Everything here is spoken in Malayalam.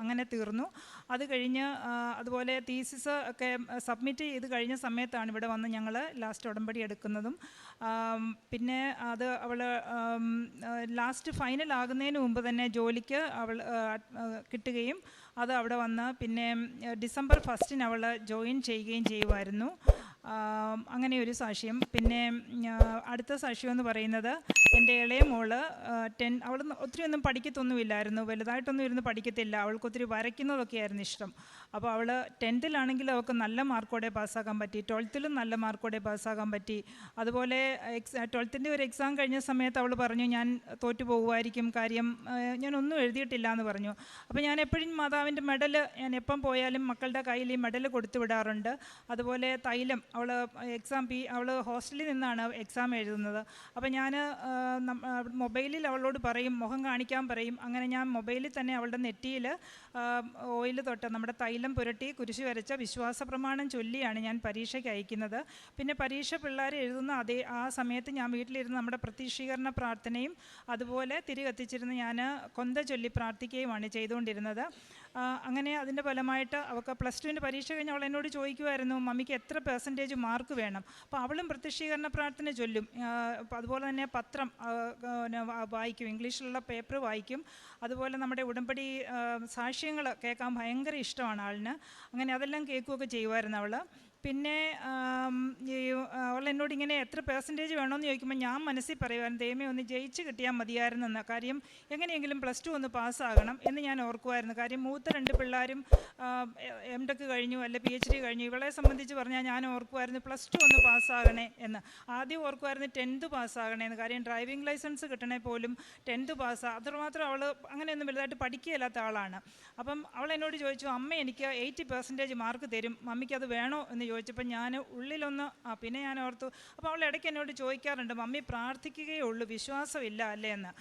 അങ്ങനെ തീർന്നു. അത് കഴിഞ്ഞ് അതുപോലെ തീസിസ് ഒക്കെ സബ്മിറ്റ് ചെയ്ത് കഴിഞ്ഞ സമയത്താണ് ഇവിടെ വന്ന് ഞങ്ങൾ ലാസ്റ്റ് ഉടമ്പടി എടുക്കുന്നതും. പിന്നെ അത് അവൾ ലാസ്റ്റ് ഫൈനൽ ആകുന്നതിന് മുമ്പ് തന്നെ ജോലിക്ക് അവൾ കിട്ടുകയും അത് അവിടെ വന്ന് പിന്നെ ഡിസംബർ 1 അവൾ ജോയിൻ ചെയ്യുകയും ചെയ്യുമായിരുന്നു. അങ്ങനെ ഒരു സാക്ഷ്യം. പിന്നെ അടുത്ത സാക്ഷ്യം എന്ന് പറയുന്നത് എൻ്റെ ഇളയ മോള് അവൾ ഒത്തിരി ഒന്നും പഠിക്കത്തൊന്നുമില്ലായിരുന്നു, വലുതായിട്ടൊന്നും ഇരുന്ന് പഠിക്കത്തില്ല. അവൾക്ക് ഒത്തിരി വരയ്ക്കുന്നതൊക്കെ ആയിരുന്നു ഇഷ്ടം. അപ്പോൾ അവൾ 10th അവൾക്ക് നല്ല മാർക്കോടെ പാസ്സാക്കാൻ പറ്റി, 12th നല്ല മാർക്കോടെ പാസ്സാക്കാൻ പറ്റി. അതുപോലെ 12th ഒരു എക്സാം കഴിഞ്ഞ സമയത്ത് അവൾ പറഞ്ഞു ഞാൻ തോറ്റു പോകുമായിരിക്കും, കാര്യം ഞാനൊന്നും എഴുതിയിട്ടില്ല എന്ന് പറഞ്ഞു. അപ്പോൾ ഞാൻ എപ്പോഴും മാതാവിൻ്റെ മെഡൽ ഞാൻ എപ്പം പോയാലും മക്കളുടെ കയ്യിൽ ഈ മെഡൽ കൊടുത്തു വിടാറുണ്ട്. അതുപോലെ തൈലം, അവൾ ഹോസ്റ്റലിൽ നിന്നാണ് എക്സാം എഴുതുന്നത്. അപ്പോൾ ഞാൻ മൊബൈലിൽ അവളോട് പറയും, മുഖം കാണിക്കാൻ പറയും. അങ്ങനെ ഞാൻ മൊബൈലിൽ തന്നെ അവളുടെ നെറ്റിയിൽ ഓയിൽ തൊട്ട് നമ്മുടെ തൈലം പുരട്ടി കുരിശ് വരച്ച വിശ്വാസ പ്രമാണം ചൊല്ലിയാണ് ഞാൻ പരീക്ഷയ്ക്ക് അയക്കുന്നത്. പിന്നെ പരീക്ഷ പിള്ളേർ എഴുതുന്ന ആ സമയത്ത് ഞാൻ വീട്ടിലിരുന്ന് നമ്മുടെ പ്രത്യക്ഷീകരണ പ്രാർത്ഥനയും അതുപോലെ തിരി കത്തിച്ചിരുന്ന് ഞാൻ കൊന്ത ചൊല്ലി പ്രാർത്ഥിക്കുകയുമാണ് ചെയ്തുകൊണ്ടിരുന്നത്. അങ്ങനെ അതിൻ്റെ ഫലമായിട്ട് അവൾക്ക് +2 പരീക്ഷ കഴിഞ്ഞ് അവൾ എന്നോട് ചോദിക്കുമായിരുന്നു, മമ്മിക്ക് എത്ര % മാർക്ക് വേണം. അപ്പോൾ അവളും പ്രത്യക്ഷീകരണ പ്രാർത്ഥന ചൊല്ലും. അതുപോലെ തന്നെ പത്രം വായിക്കും, ഇംഗ്ലീഷിലുള്ള പേപ്പർ വായിക്കും. അതുപോലെ നമ്മുടെ ഉടമ്പടി സാക്ഷ്യങ്ങൾ കേൾക്കാൻ ഭയങ്കര ഇഷ്ടമാണ് ആളിന്. അങ്ങനെ അതെല്ലാം കേൾക്കുകയൊക്കെ ചെയ്യുമായിരുന്നു അവൾ. പിന്നെ അവൾ എന്നോട് ഇങ്ങനെ എത്ര % വേണമെന്ന് ചോദിക്കുമ്പോൾ ഞാൻ മനസ്സിൽ പറയുമായിരുന്നു, ദൈവമേ ഒന്ന് ജയിച്ച് കിട്ടിയാൽ മതിയായിരുന്നെന്ന്. കാര്യം എങ്ങനെയെങ്കിലും +2 ഒന്ന് പാസ്സാകണം എന്ന് ഞാൻ ഓർക്കുമായിരുന്നു. കാര്യം മൂത്ത 2 പിള്ളേരും M.Tech കഴിഞ്ഞു, അല്ല PhD കഴിഞ്ഞു. ഇവളെ സംബന്ധിച്ച് പറഞ്ഞാൽ ഞാൻ ഓർക്കുമായിരുന്നു +2 ഒന്ന് പാസ്സാകണേ എന്ന്. ആദ്യം ഓർക്കുമായിരുന്നു 10th പാസ്സാകണേ എന്ന്. കാര്യം ഡ്രൈവിംഗ് ലൈസൻസ് കിട്ടണേ പോലും 10th പാസ്സാകും. അത്രമാത്രം അവൾ അങ്ങനെയൊന്നും വലുതായിട്ട് പഠിക്കുകയില്ലാത്ത ആളാണ്. അപ്പം അവൾ എന്നോട് ചോദിച്ചു, അമ്മ എനിക്ക് 80% മാർക്ക് തരും, മമ്മിക്ക് അത് വേണോ എന്ന് ചോദിച്ചപ്പോൾ ഞാൻ ഉള്ളിലൊന്ന് പിന്നെ ഞാൻ ഓർത്തു. അപ്പോൾ അവൾ ഇടയ്ക്ക് എന്നോട് ചോദിക്കാറുണ്ട്, മമ്മി പ്രാർത്ഥിക്കുകയേ ഉള്ളൂ, വിശ്വാസമില്ല അല്ലേ എന്ന്.